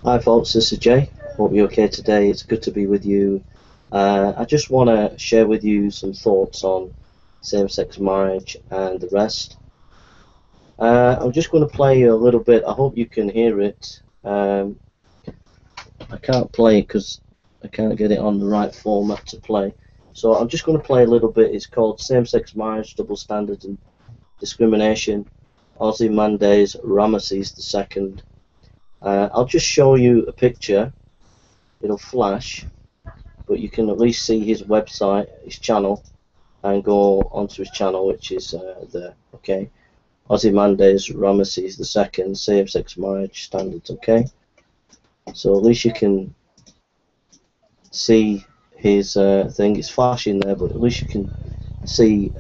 Hi folks, this is Jay. Hope you're okay today. It's good to be with you. I just want to share with you some thoughts on same-sex marriage and the rest. I'm just going to play a little bit. I hope you can hear it. I can't play it because I can't get it on the right format to play. So I'm just going to play a little bit. It's called Same-Sex Marriage, Double Standards and Discrimination, Ozymandias Ramesses II. I'll just show you a picture. It'll flash, but you can at least see his website, his channel, and go onto his channel, which is there. Okay, Ozymandias Ramesses II, same-sex marriage standards. Okay, so at least you can see his thing. It's flashing there, but at least you can see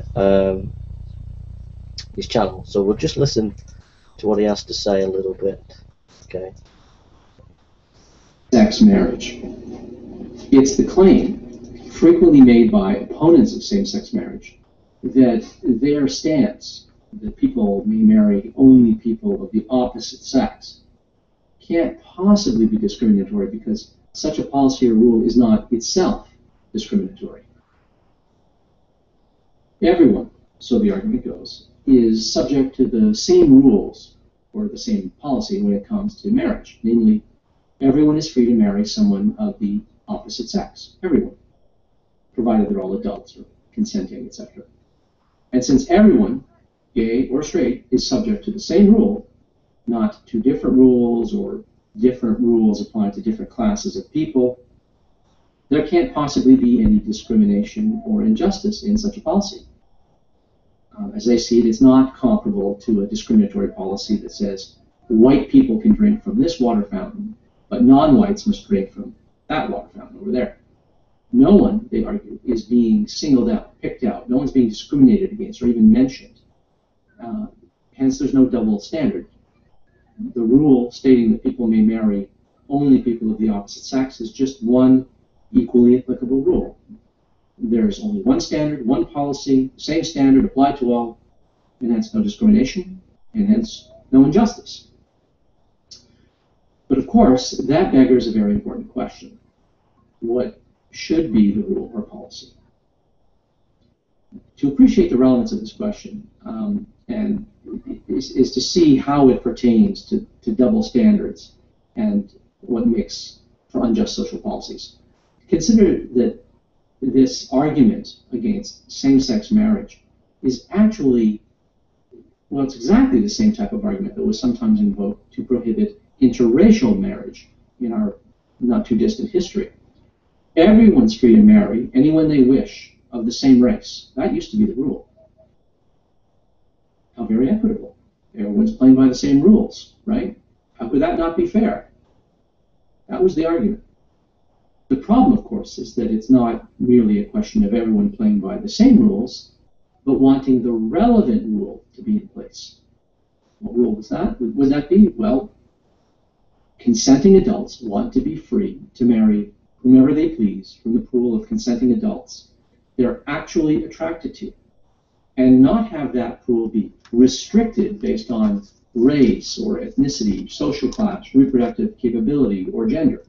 his channel. So we'll just listen to what he has to say a little bit. Okay. Sex marriage. It's the claim, frequently made by opponents of same-sex marriage, that their stance, that people may marry only people of the opposite sex, can't possibly be discriminatory because such a policy or rule is not itself discriminatory. Everyone, so the argument goes, is subject to the same rules or the same policy when it comes to marriage. Namely, everyone is free to marry someone of the opposite sex. Everyone, provided they're all adults or consenting, etc. And since everyone, gay or straight, is subject to the same rule, not to different rules or different rules applied to different classes of people, there can't possibly be any discrimination or injustice in such a policy. As they see it, it's not comparable to a discriminatory policy that says white people can drink from this water fountain, but non-whites must drink from that water fountain over there. No one, they argue, is being singled out, picked out. No one's being discriminated against or even mentioned. Hence, there's no double standard. The rule stating that people may marry only people of the opposite sex is just one equally applicable rule. There's only one standard, one policy, same standard applied to all, and hence no discrimination, and hence no injustice. But of course, that beggars a very important question. What should be the rule or policy? To appreciate the relevance of this question, and is to see how it pertains to double standards and what makes for unjust social policies. Consider that this argument against same-sex marriage is actually, well, it's exactly the same type of argument that was sometimes invoked to prohibit interracial marriage in our not too distant history. Everyone's free to marry anyone they wish of the same race. That used to be the rule. How very equitable. Everyone's playing by the same rules, right? How could that not be fair? That was the argument. The problem, of course, is that it's not merely a question of everyone playing by the same rules, but wanting the relevant rule to be in place. What rule was that? Would that be? Well, consenting adults want to be free to marry whomever they please from the pool of consenting adults they're actually attracted to, and not have that pool be restricted based on race or ethnicity, social class, reproductive capability, or gender.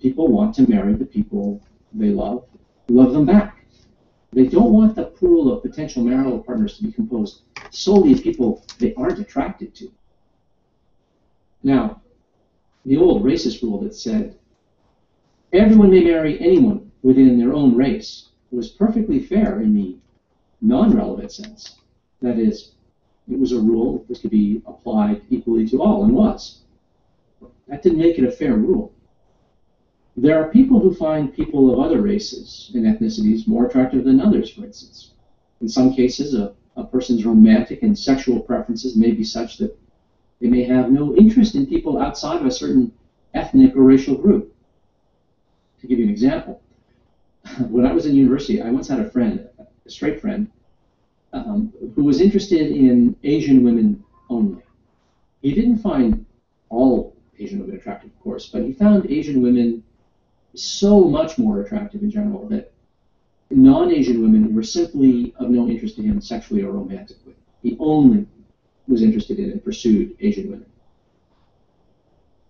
People want to marry the people they love them back. They don't want the pool of potential marital partners to be composed solely of people they aren't attracted to. Now, the old racist rule that said everyone may marry anyone within their own race was perfectly fair in the non-relevant sense. That is, it was a rule that could be applied equally to all, and was. That didn't make it a fair rule. There are people who find people of other races and ethnicities more attractive than others, for instance. In some cases, a person's romantic and sexual preferences may be such that they may have no interest in people outside of a certain ethnic or racial group. To give you an example, when I was in university, I once had a friend, a straight friend, who was interested in Asian women only. He didn't find all Asian women attractive, of course, but he found Asian women so much more attractive in general that non-Asian women were simply of no interest to him sexually or romantically. He only was interested in and pursued Asian women.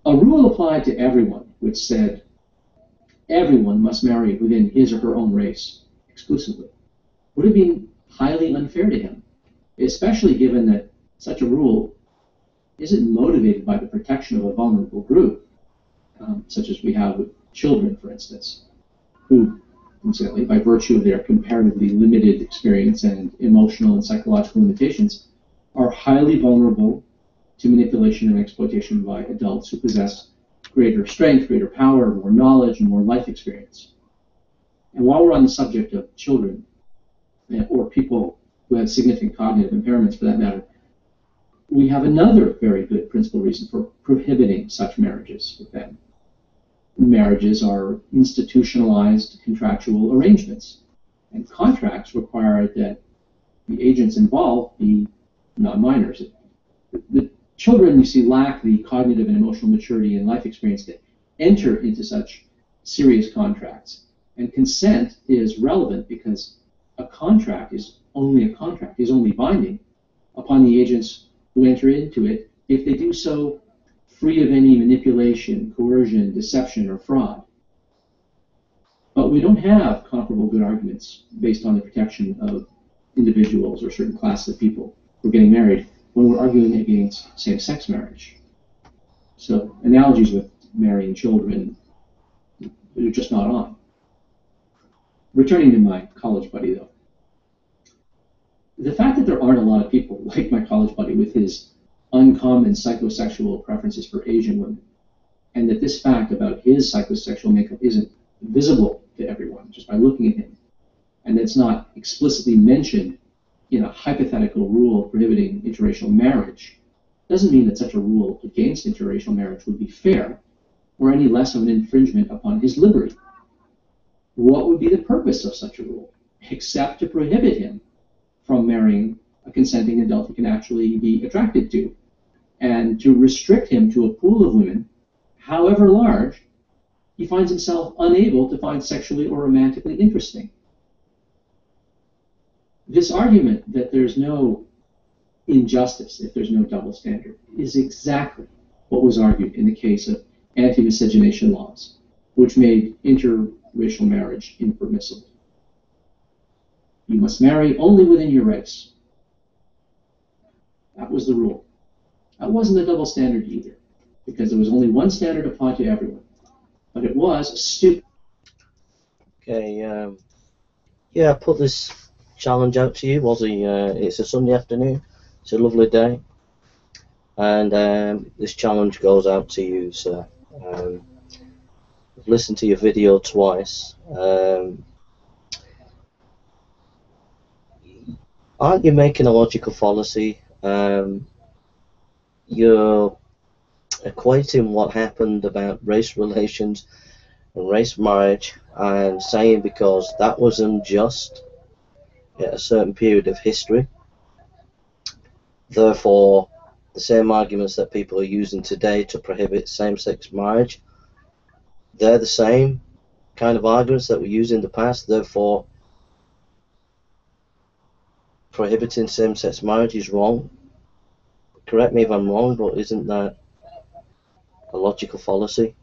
A rule applied to everyone, which said everyone must marry within his or her own race exclusively, would have been highly unfair to him, especially given that such a rule isn't motivated by the protection of a vulnerable group, such as we have with children, for instance, who, incidentally, by virtue of their comparatively limited experience and emotional and psychological limitations, are highly vulnerable to manipulation and exploitation by adults who possess greater strength, greater power, more knowledge, and more life experience. And while we're on the subject of children, or people who have significant cognitive impairments for that matter, we have another very good principal reason for prohibiting such marriages with them. Marriages are institutionalized contractual arrangements, and contracts require that the agents involved be non-minors. The children, you see, lack the cognitive and emotional maturity and life experience to enter into such serious contracts. And consent is relevant because a contract is only a contract, is only binding upon the agents who enter into it if they do so free of any manipulation, coercion, deception, or fraud. But we don't have comparable good arguments based on the protection of individuals or certain classes of people who are getting married when we're arguing against same-sex marriage. So analogies with marrying children are just not on. Returning to my college buddy, though. The fact that there aren't a lot of people like my college buddy with his uncommon psychosexual preferences for Asian women, and that this fact about his psychosexual makeup isn't visible to everyone just by looking at him, and it's not explicitly mentioned in a hypothetical rule prohibiting interracial marriage, doesn't mean that such a rule against interracial marriage would be fair or any less of an infringement upon his liberty. What would be the purpose of such a rule, except to prohibit him from marrying a consenting adult he can actually be attracted to, and to restrict him to a pool of women, however large, he finds himself unable to find sexually or romantically interesting? This argument that there's no injustice if there's no double standard is exactly what was argued in the case of anti-miscegenation laws, which made interracial marriage impermissible. You must marry only within your race. That was the rule. That wasn't a double standard either, because there was only one standard applied to everyone. But it was stupid. Okay, yeah, I put this challenge out to you, it's a Sunday afternoon, it's a lovely day, and this challenge goes out to you, sir. I've listened to your video twice. Aren't you making a logical fallacy? You're equating what happened about race relations and race marriage and saying because that was unjust at a certain period of history, therefore the same arguments that people are using today to prohibit same-sex marriage, they're the same kind of arguments that were used in the past, therefore prohibiting same-sex marriage is wrong. Correct me if I'm wrong, but isn't that a logical fallacy?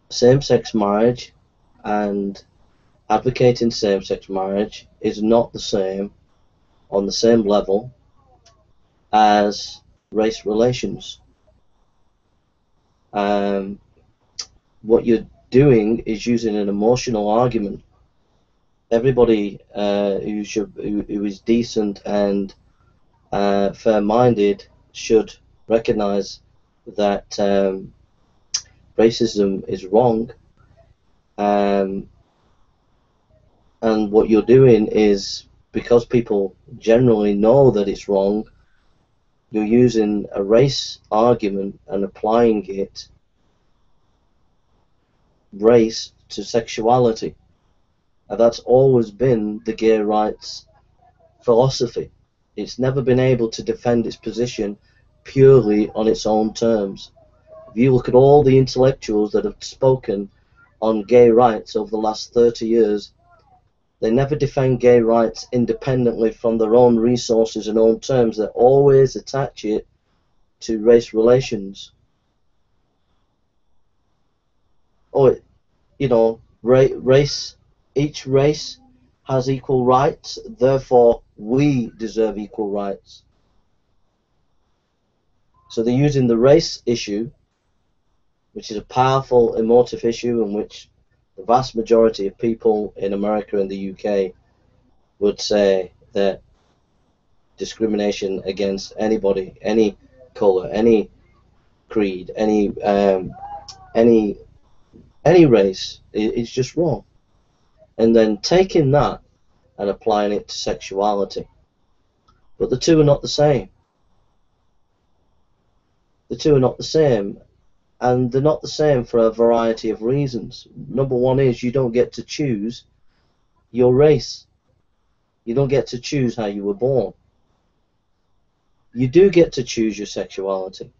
Same-sex marriage and advocating same-sex marriage is not the same, on the same level as race relations. What you're doing is using an emotional argument. Everybody who is decent and fair-minded should recognize that racism is wrong, and what you're doing is, because people generally know that it's wrong, you're using a race argument and applying race to sexuality. And that's always been the gay rights philosophy. It's never been able to defend its position purely on its own terms. If you look at all the intellectuals that have spoken on gay rights over the last 30 years, they never defend gay rights independently from their own resources and own terms. They always attach it to race relations. Or, you know, each race has equal rights, therefore we deserve equal rights. So they're using the race issue, which is a powerful emotive issue in which the vast majority of people in America and the UK would say that discrimination against anybody, any colour, any creed, any race is just wrong. And then taking that and applying it to sexuality. But the two are not the same. The two are not the same, and they're not the same for a variety of reasons. Number one is you don't get to choose your race. You don't get to choose how you were born. You do get to choose your sexuality.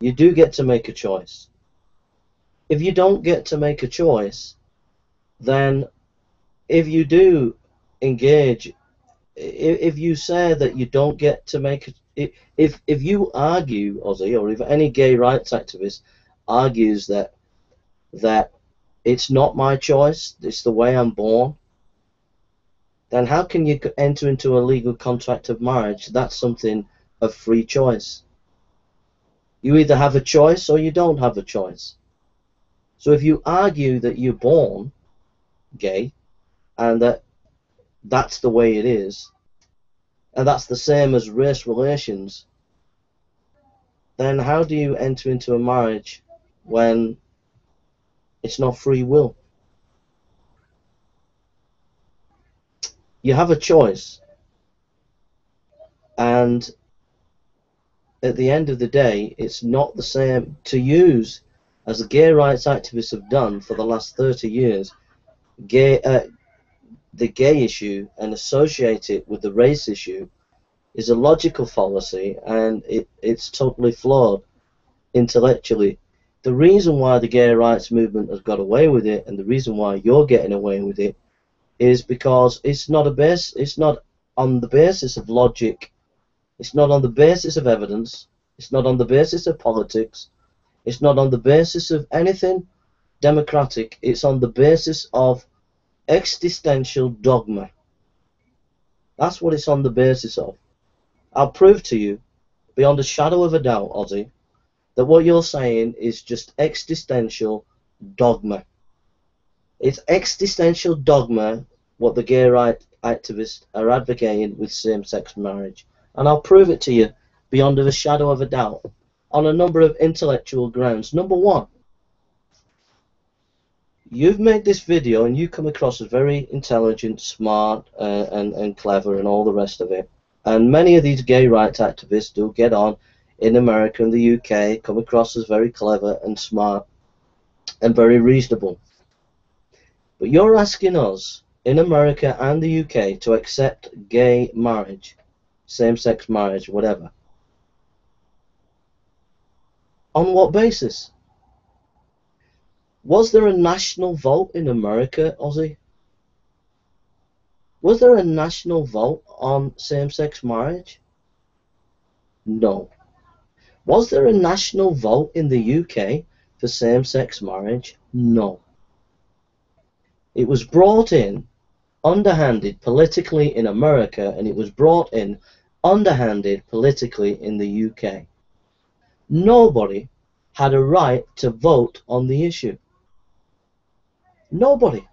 You do get to make a choice. If you don't get to make a choice, then if you do engage, if you say that you don't get to make it, if you argue, Ozzy, or if any gay rights activist argues that it's not my choice, it's the way I'm born, then how can you enter into a legal contract of marriage? That's something of free choice. You either have a choice or you don't have a choice. So if you argue that you're born gay and that's the way it is, and that's the same as race relations, then how do you enter into a marriage when it's not free will? You have a choice, and at the end of the day, it's not the same to use, as the gay rights activists have done for the last 30 years, the gay issue and associate it with the race issue is a logical fallacy, and it's totally flawed intellectually. The reason why the gay rights movement has got away with it, and the reason why you're getting away with it, is because it's not on the basis of logic, it's not on the basis of evidence, it's not on the basis of politics, it's not on the basis of anything democratic, it's on the basis of existential dogma. That's what it's on the basis of. I'll prove to you, beyond a shadow of a doubt, Ozzy, that what you're saying is just existential dogma. It's existential dogma what the gay rights activists are advocating with same-sex marriage. And I'll prove it to you beyond a shadow of a doubt on a number of intellectual grounds. Number one, you've made this video and you come across as very intelligent, smart, and clever and all the rest of it. And many of these gay rights activists do get on in America and the UK, come across as very clever and smart and very reasonable. But you're asking us in America and the UK to accept gay marriage, same-sex marriage, whatever. On what basis? Was there a national vote in America, Ozzy? Was there a national vote on same-sex marriage? No. Was there a national vote in the UK for same-sex marriage? No. It was brought in underhanded politically in America, and it was brought in underhanded politically in the UK. Nobody had a right to vote on the issue. Nobody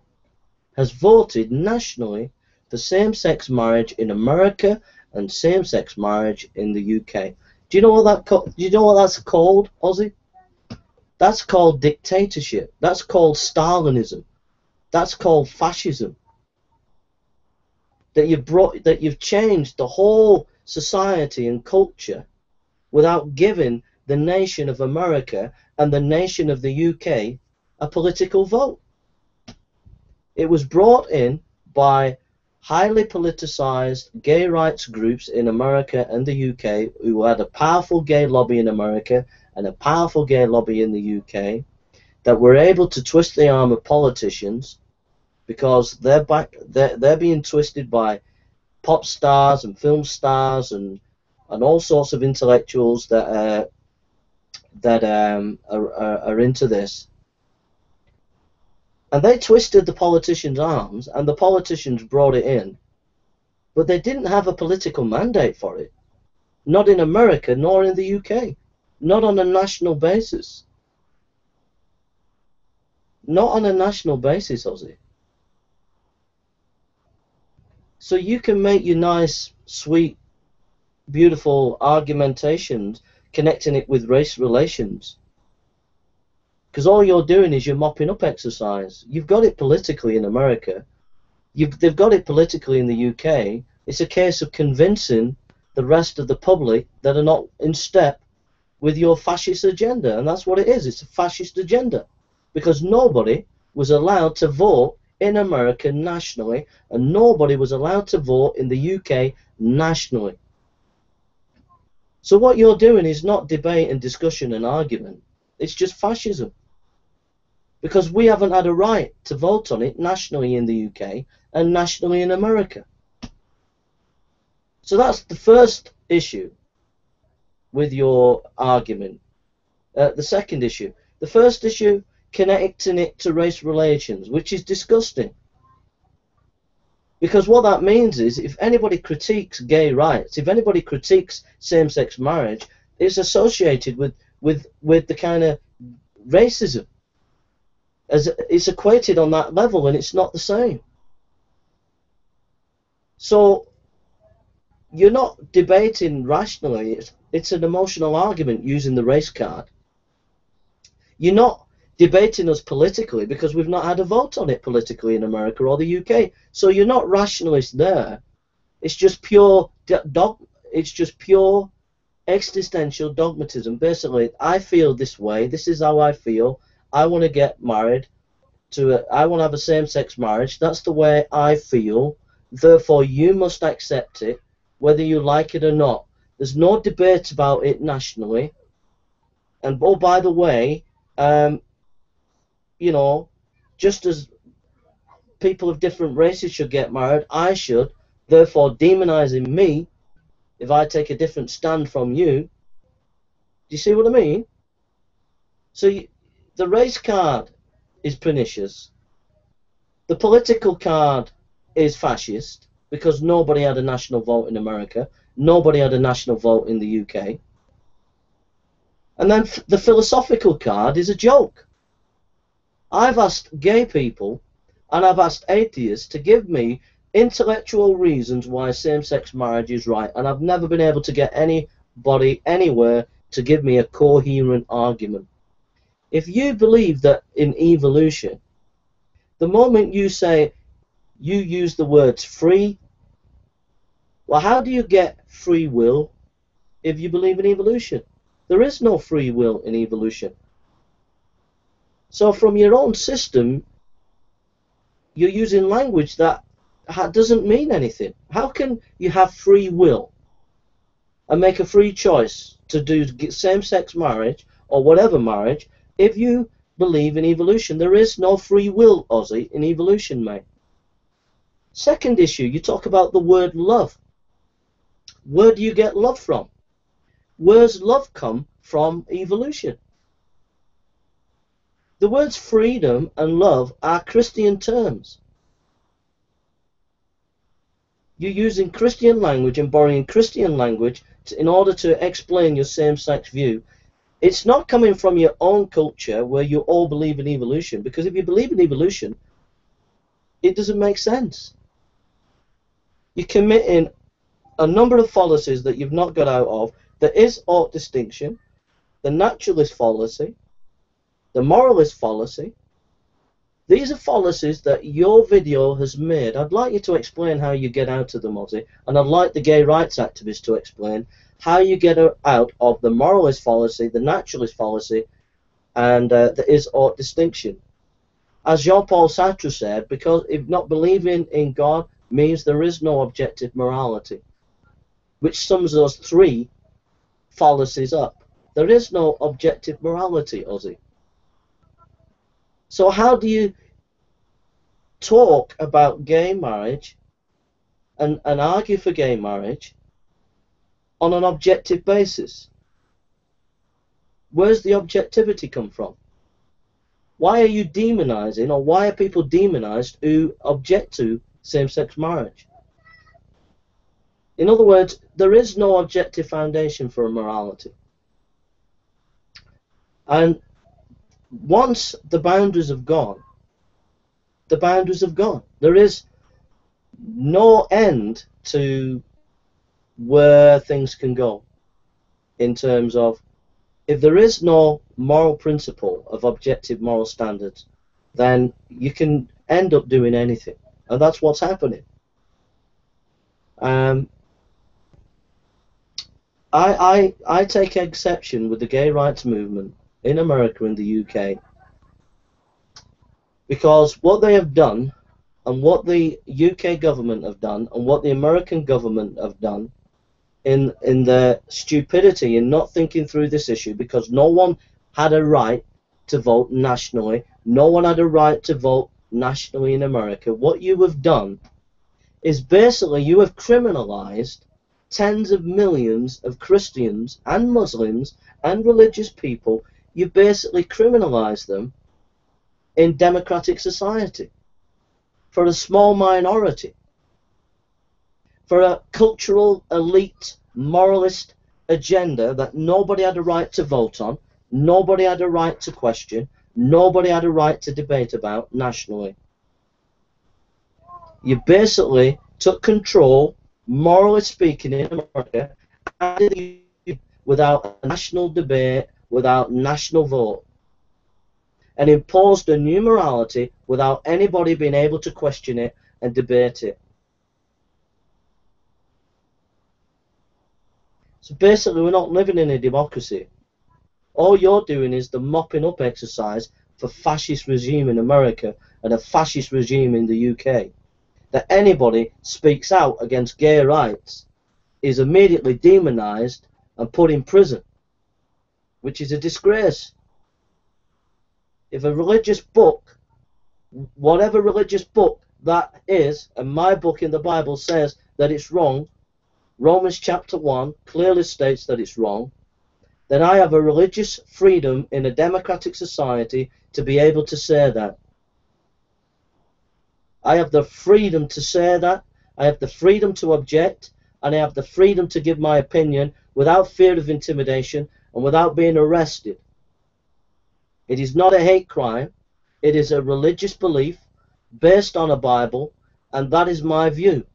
has voted nationally for same-sex marriage in America and same-sex marriage in the UK. Do you know what that's called, Ozzy? That's called dictatorship. That's called Stalinism. That's called fascism. That you've changed the whole society and culture without giving the nation of America and the nation of the UK a political vote. It was brought in by highly politicized gay rights groups in America and the UK who had a powerful gay lobby in America and a powerful gay lobby in the UK that were able to twist the arm of politicians because they're being twisted by pop stars and film stars and and all sorts of intellectuals that are into this. And they twisted the politicians' arms, and the politicians brought it in, but they didn't have a political mandate for it. Not in America, nor in the UK. Not on a national basis. Not on a national basis, Ozzy. So you can make your nice, sweet, beautiful argumentations connecting it with race relations. Because all you're doing is you're mopping up exercise. You've got it politically in America. They've got it politically in the UK. It's a case of convincing the rest of the public that are not in step with your fascist agenda. And that's what it is. It's a fascist agenda. Because nobody was allowed to vote in America nationally, and nobody was allowed to vote in the UK nationally. So what you're doing is not debate and discussion and argument. It's just fascism. Because we haven't had a right to vote on it nationally in the UK and nationally in America. So that's the first issue with your argument. The second issue. The first issue, connecting it to race relations, which is disgusting. Because what that means is, if anybody critiques gay rights, if anybody critiques same-sex marriage, it's associated with the kind of racism. As it's equated on that level, and it's not the same. So you're not debating rationally. It's an emotional argument using the race card. You're not debating us politically because we've not had a vote on it politically in America or the UK. So you're not rationalist there. It's just pure it's just pure existential dogmatism. Basically, I feel this way. This is how I feel. I want to get married I want to have a same-sex marriage. That's the way I feel. Therefore, you must accept it, whether you like it or not. There's no debate about it nationally. And oh, by the way, you know, just as people of different races should get married, I should. Therefore, demonizing me if I take a different stand from you. Do you see what I mean? So the race card is pernicious. The political card is fascist because nobody had a national vote in America. Nobody had a national vote in the UK. And then the philosophical card is a joke. I've asked gay people and I've asked atheists to give me intellectual reasons why same-sex marriage is right, and I've never been able to get anybody anywhere to give me a coherent argument. If you believe that in evolution, the moment you say, you use the words free, well, how do you get free will if you believe in evolution? There is no free will in evolution. So from your own system, you're using language that doesn't mean anything. How can you have free will and make a free choice to do same-sex marriage or whatever marriage if you believe in evolution? There is no free will, Ozzy, in evolution, mate. Second issue, you talk about the word love. Where do you get love from? Where's love come from evolution? The words freedom and love are Christian terms. You're using Christian language and borrowing Christian language in order to explain your same-sex view. It's not coming from your own culture where you all believe in evolution, because if you believe in evolution, it doesn't make sense. You're committing a number of fallacies that you've not got out of. There is ought distinction, the naturalist fallacy, the moralist fallacy. These are fallacies that your video has made. I'd like you to explain how you get out of them, Ozzy, and I'd like the gay rights activists to explain how you get out of the moralist fallacy, the naturalist fallacy, and there is ought distinction. As Jean-Paul Sartre said, because if not believing in God means there is no objective morality, which sums those three fallacies up. There is no objective morality, Ozzy. So how do you talk about gay marriage and argue for gay marriage on an objective basis. Where's the objectivity come from? Why are you demonizing, or why are people demonized who object to same-sex marriage? In other words, there is no objective foundation for a morality. And once the boundaries have gone, the boundaries have gone. There is no end to where things can go in terms of, if there is no moral principle of objective moral standards, then you can end up doing anything, and that's what's happening. I take exception with the gay rights movement in America and the UK, because what they have done, and what the UK government have done, and what the American government have done, in their stupidity in not thinking through this issue, because no one had a right to vote nationally, no one had a right to vote nationally in America. What you have done is basically you have criminalized tens of millions of Christians and Muslims and religious people. You basically criminalized them in democratic society for a small minority, for a cultural elite moralist agenda that nobody had a right to vote on, nobody had a right to question, nobody had a right to debate about nationally. You basically took control, morally speaking, in America, without a national debate, without national vote, and imposed a new morality without anybody being able to question it and debate it. So basically, we're not living in a democracy. All you're doing is the mopping up exercise for fascist regime in America and a fascist regime in the UK. That anybody speaks out against gay rights is immediately demonized and put in prison, which is a disgrace. If a religious book, whatever religious book that is, and my book in the Bible says that it's wrong, Romans chapter 1 clearly states that it's wrong, then I have a religious freedom in a democratic society to be able to say that. I have the freedom to say that, I have the freedom to object, and I have the freedom to give my opinion without fear of intimidation and without being arrested. It is not a hate crime, it is a religious belief based on a Bible, and that is my view.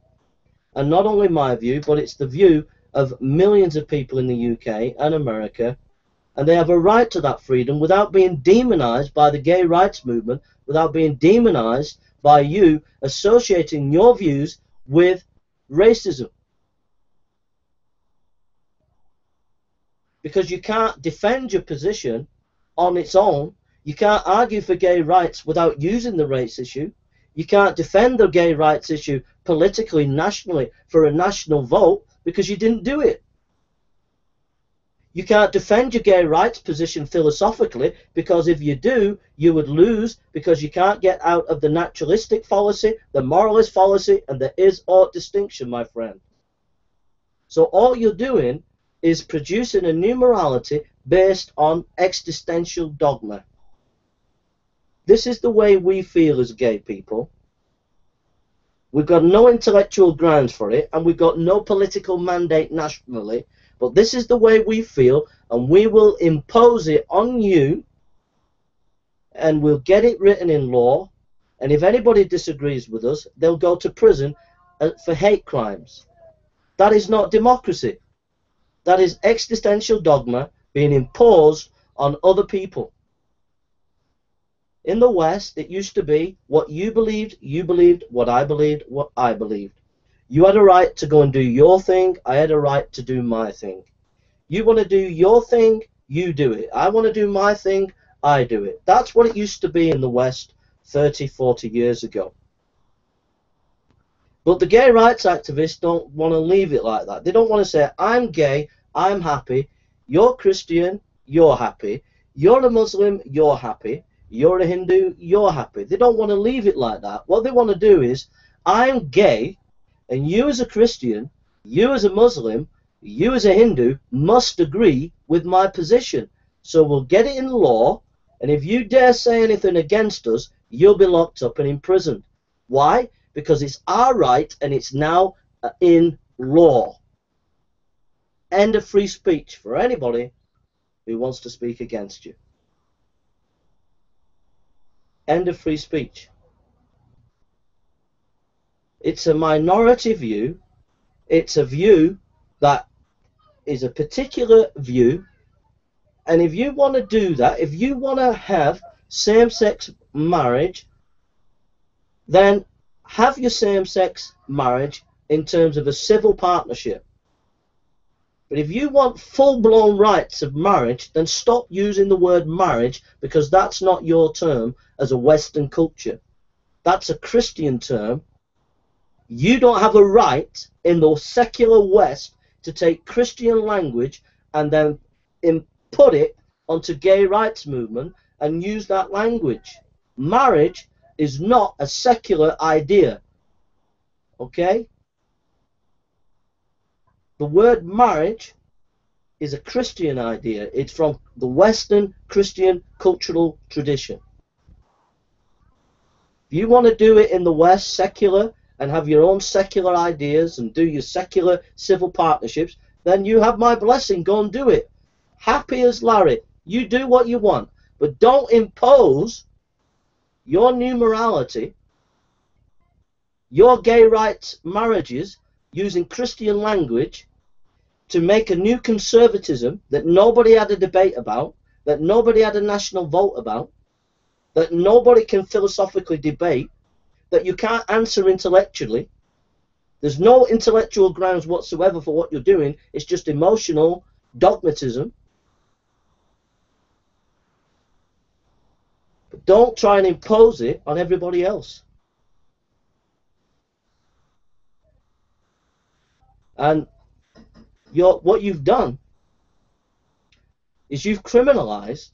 And not only my view, but it's the view of millions of people in the UK and America, and they have a right to that freedom without being demonized by the gay rights movement, without being demonized by you associating your views with racism. Because you can't defend your position on its own. You can't argue for gay rights without using the race issue. You can't defend the gay rights issue politically, nationally, for a national vote, because you didn't do it. You can't defend your gay rights position philosophically, because if you do, you would lose, because you can't get out of the naturalistic fallacy, the moralist fallacy, and the is-ought distinction, my friend. So all you're doing is producing a new morality based on existential dogma. This is the way we feel as gay people. We've got no intellectual grounds for it, and we've got no political mandate nationally, but this is the way we feel, and we will impose it on you, and we'll get it written in law, and if anybody disagrees with us, they'll go to prison for hate crimes. That is not democracy. That is existential dogma being imposed on other people. In the West, it used to be what you believed, what I believed, what I believed. You had a right to go and do your thing, I had a right to do my thing. You want to do your thing, you do it. I want to do my thing, I do it. That's what it used to be in the West 30, 40 years ago. But the gay rights activists don't want to leave it like that. They don't want to say, I'm gay, I'm happy, you're Christian, you're happy, you're a Muslim, you're happy, you're a Hindu, you're happy. They don't want to leave it like that. What they want to do is, I'm gay, and you as a Christian, you as a Muslim, you as a Hindu must agree with my position. So we'll get it in law, and if you dare say anything against us, you'll be locked up and imprisoned. Why? Because it's our right, and it's now in law. End of free speech for anybody who wants to speak against you. End of free speech. It's a minority view. It's a view that is a particular view. And if you want to do that, if you want to have same-sex marriage, then have your same-sex marriage in terms of a civil partnership. But if you want full-blown rights of marriage, then stop using the word marriage, because that's not your term as a Western culture. That's a Christian term. You don't have a right in the secular West to take Christian language and then put it onto gay rights movement and use that language. Marriage is not a secular idea. Okay? The word marriage is a Christian idea. It's from the Western Christian cultural tradition. If you want to do it in the West, secular, and have your own secular ideas and do your secular civil partnerships, then you have my blessing. Go and do it. Happy as Larry. You do what you want. But don't impose your new morality, your gay rights marriages, using Christian language to make a new conservatism that nobody had a debate about, that nobody had a national vote about, that nobody can philosophically debate, that you can't answer intellectually. There's no intellectual grounds whatsoever for what you're doing. It's just emotional dogmatism. But don't try and impose it on everybody else. And what you've done is you've criminalized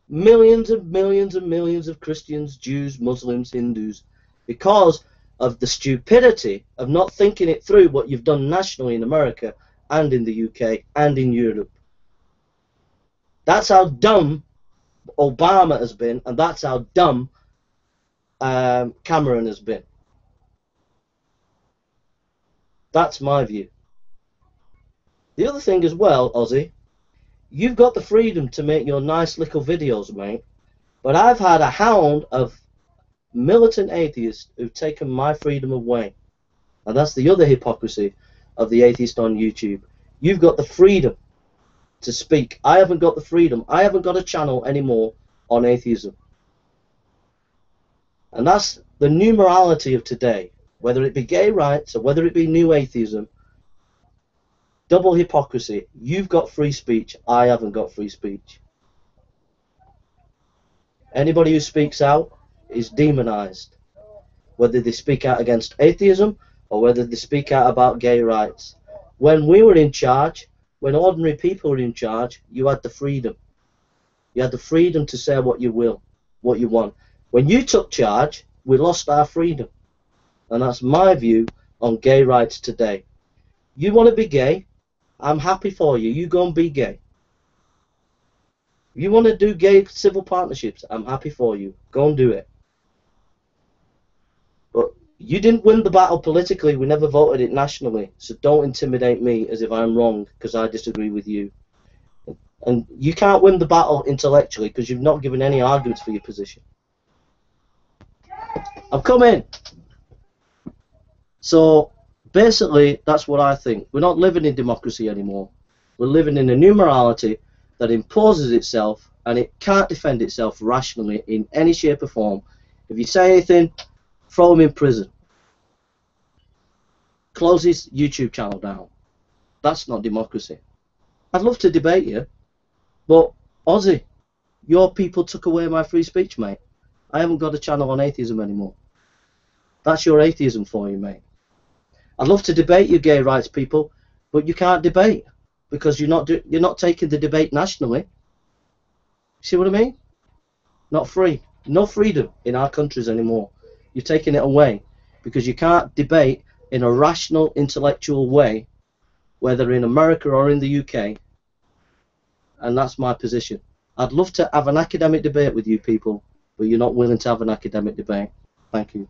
millions and millions and millions of Christians, Jews, Muslims, Hindus, because of the stupidity of not thinking it through what you've done nationally in America and in the UK and in Europe. That's how dumb Obama has been, and that's how dumb Cameron has been. That's my view. The other thing as well, Ozzy, you've got the freedom to make your nice little videos, mate, but I've had a hound of militant atheists who've taken my freedom away. And that's the other hypocrisy of the atheist on YouTube. You've got the freedom to speak. I haven't got the freedom. I haven't got a channel anymore on atheism. And that's the new morality of today. Whether it be gay rights or whether it be new atheism, double hypocrisy. You've got free speech. I haven't got free speech. Anybody who speaks out is demonized, whether they speak out against atheism or whether they speak out about gay rights. When we were in charge, when ordinary people were in charge, you had the freedom. You had the freedom to say what you will, what you want. When you took charge, we lost our freedom. And that's my view on gay rights today. You want to be gay? I'm happy for you. You go and be gay. If you want to do gay civil partnerships, I'm happy for you. Go and do it. But you didn't win the battle politically. We never voted it nationally. So don't intimidate me as if I'm wrong because I disagree with you. And you can't win the battle intellectually because you've not given any arguments for your position. I've come in. So basically, that's what I think. We're not living in democracy anymore. We're living in a new morality that imposes itself, and it can't defend itself rationally in any shape or form. If you say anything, throw him in prison. Close his YouTube channel down. That's not democracy. I'd love to debate you, but Ozzy, your people took away my free speech, mate. I haven't got a channel on atheism anymore. That's your atheism for you, mate. I'd love to debate you gay rights people, but you can't debate because you're not taking the debate nationally. See what I mean? Not free. No freedom in our countries anymore. You're taking it away because you can't debate in a rational, intellectual way whether in America or in the UK, and that's my position. I'd love to have an academic debate with you people, but you're not willing to have an academic debate. Thank you.